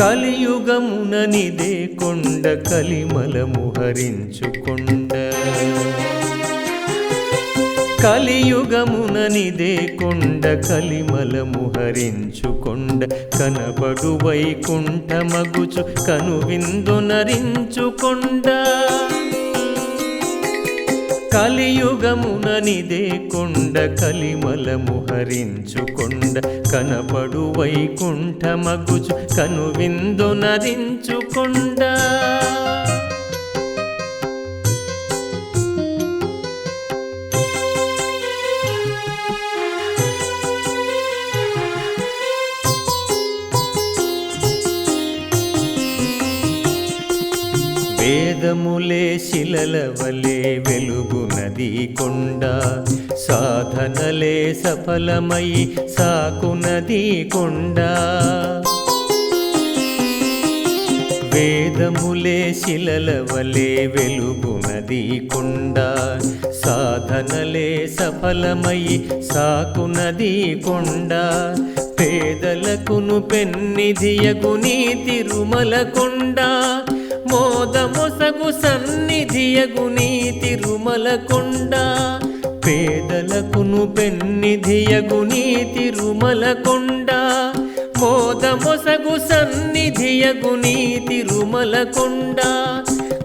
కలియుగముననిదే కొండ కలిమలము హరించుకొండ కలియుగముననిదే కొండ కలిమలము హరించుకొండ కనబడు వైకుంఠమగుచు కనువిందునరించుకొండ కలియుగముననిదే కొండ కలిమలము హరించుకొండ కనబడు వైకుంఠమగుచు కనువిందునరించుకొండ వేదములే శిలల వలె వెలుగునది కొండ సాధనలే సఫలమై సాకునది కొండ వేదములే శిలల వలె వెలుగునది కొండ సాధనలే సఫలమై సాకునది కొండ పేదలకును పెన్నిధియగు నీ తిరుమల కొండ మోదమొసగు సన్నిధియగు నీ తిరుమల కొండ పేదలకును పెన్నిధియగు నీ తిరుమల కొండ మోదమొసగు సన్నిధియగు నీ తిరుమల కొండ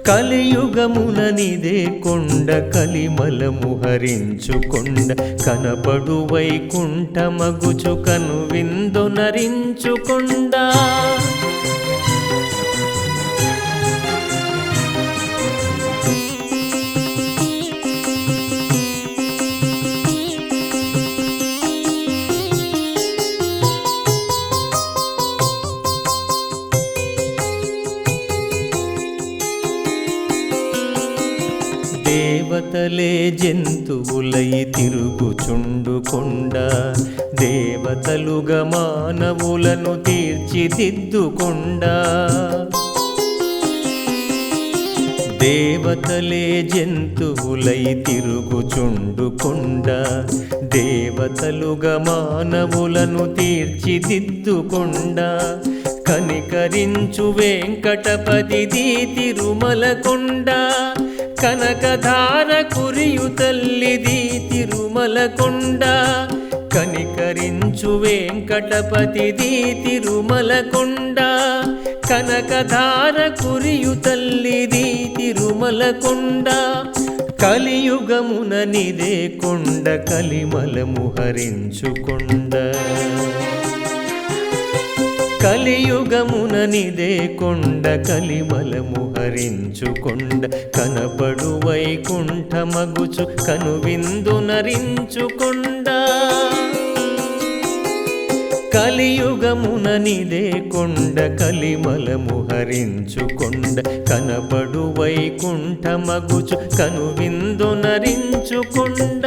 కలియుగముననిదే కొండ కలిమలము హరించుకొండ కనబడు వైకుంఠమగుచు కనువిందునరించుకొండ దేవతలే జంతువులై తిరుగుచుండు కొండ దేవతలుగా మానవులను తీర్చిదిద్దుకొండ దేవతలే జంతువులై తిరుగుచుండు కొండ దేవతలుగా మానవులను తీర్చిదిద్దుకొండ కనికరించు వెంకటపతి తిరుమల కొండ కనకధార కురియు తల్లిది తిరుమల కొండ కనికరించు వెంకటపతిది తిరుమల కొండ కనకధార కురియు తల్లిది తిరుమల కొండ కలియుగముననిదే కొండ కలిమలము హరించుకొండ కలియుగముననిదే కొండ కలిమలము హరించుకొండ కనబడు వైకుంఠమగుచు కనువిందునరించుకొండ కలియుగముననిదే కొండ కలిమలము హరించుకొండ కనబడు వైకుంఠమగుచు కనువిందునరించుకొండ